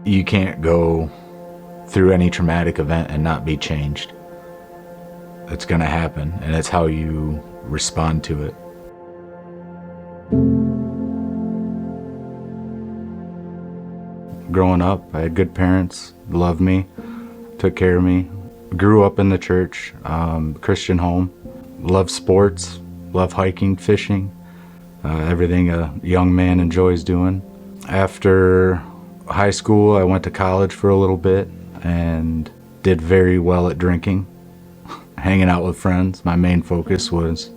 You can't go through any traumatic event and not be changed. It's going to happen, and it's how you respond to it. Growing up, I had good parents, loved me, took care of me. Grew up in the church, Christian home. Loved sports, loved hiking, fishing, everything a young man enjoys doing. After high school, I went to college for a little bit and did very well at drinking, hanging out with friends. My main focus was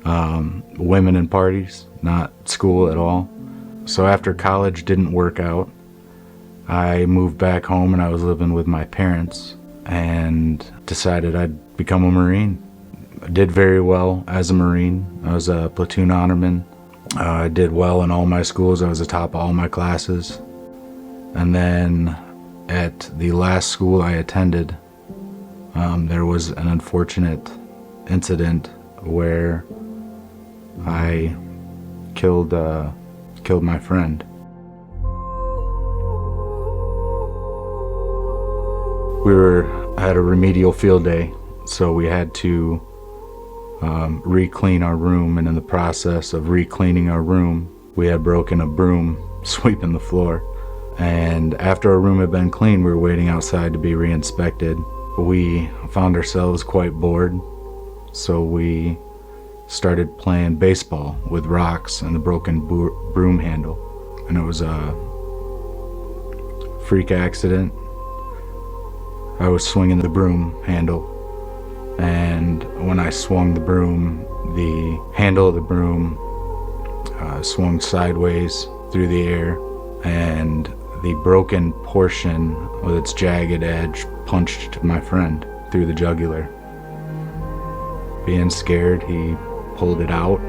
women and parties, not school at all. So after college didn't work out, I moved back home and I was living with my parents and decided I'd become a Marine. I did very well as a Marine. I was a platoon honorman. I did well in all my schools. I was the top of all my classes. And then at the last school I attended, there was an unfortunate incident where I killed my friend. We had a remedial field day, so we had to re-clean our room, and in the process of re-cleaning our room, we had broken a broom sweeping the floor. And after our room had been cleaned, we were waiting outside to be re-inspected. We found ourselves quite bored, so we started playing baseball with rocks and the broken broom handle. And it was a freak accident. I was swinging the broom handle, and when I swung the broom, the handle of the broom swung sideways through the air, and the broken portion with its jagged edge punched my friend through the jugular. Being scared, he pulled it out,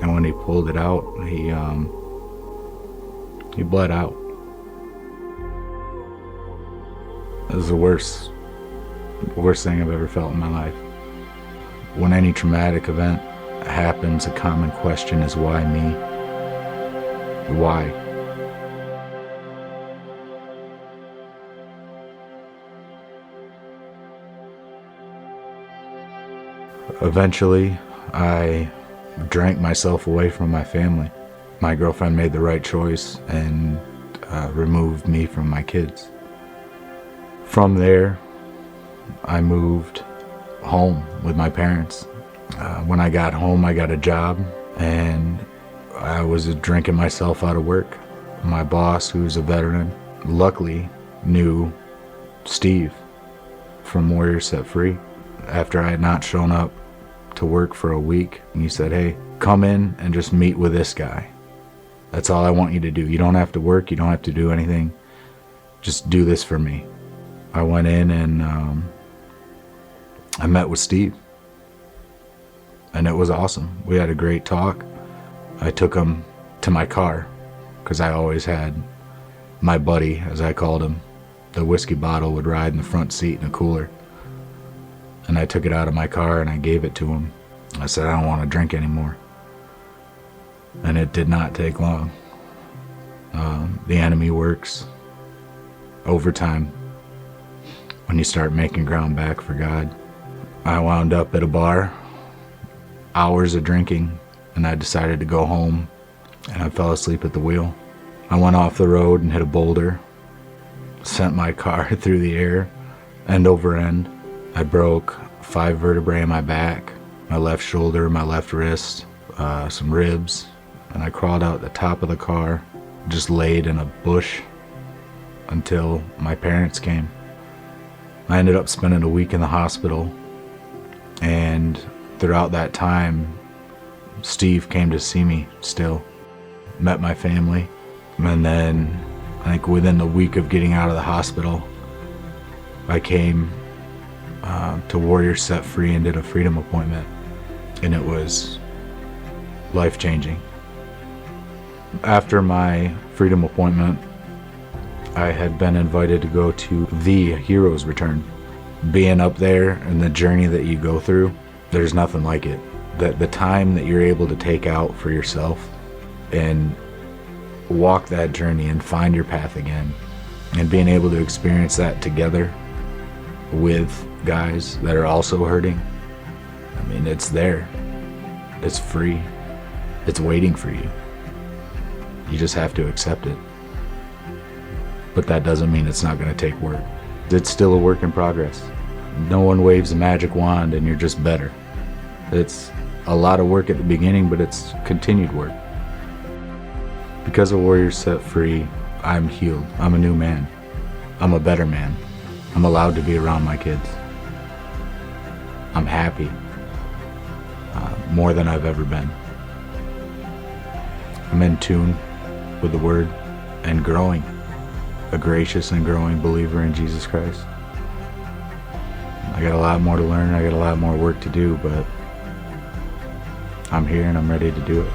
and when he pulled it out, he bled out. It was the worst thing I've ever felt in my life. When any traumatic event happens, a common question is, why me? Why? Eventually, I drank myself away from my family. My girlfriend made the right choice and removed me from my kids. From there, I moved home with my parents. When I got home, I got a job, and I was drinking myself out of work. My boss, who's a veteran, luckily knew Steve from Warriors Set Free. After I had not shown up to work for a week, he said, "Hey, come in and just meet with this guy. That's all I want you to do. You don't have to work. You don't have to do anything. Just do this for me." I went in and I met with Steve, and it was awesome. We had a great talk. I took him to my car because I always had my buddy, as I called him. The whiskey bottle would ride in the front seat in a cooler, and I took it out of my car and I gave it to him. I said, "I don't want to drink anymore." And it did not take long. The enemy works overtime when you start making ground back for God. I wound up at a bar, hours of drinking, and I decided to go home, and I fell asleep at the wheel. I went off the road and hit a boulder, sent my car through the air, end over end. I broke 5 vertebrae in my back, my left shoulder, my left wrist, some ribs, and I crawled out the top of the car, just laid in a bush until my parents came. I ended up spending a week in the hospital, and throughout that time, Steve came to see me still, met my family, and then I think within the week of getting out of the hospital, I came to Warriors Set Free and did a freedom appointment, and it was life-changing. After my freedom appointment, I had been invited to go to the Hero's Return. Being up there and the journey that you go through, there's nothing like it. The time that you're able to take out for yourself and walk that journey and find your path again. And being able to experience that together with guys that are also hurting, I mean, it's there. It's free. It's waiting for you. You just have to accept it. But that doesn't mean it's not going to take work. It's still a work in progress. No one waves a magic wand and you're just better. It's a lot of work at the beginning, but it's continued work. Because a warrior's set free, I'm healed. I'm a new man. I'm a better man. I'm allowed to be around my kids. I'm happy. More than I've ever been. I'm in tune with the Word and growing. A gracious and growing believer in Jesus Christ. I got a lot more to learn. I got a lot more work to do, but I'm here and I'm ready to do it.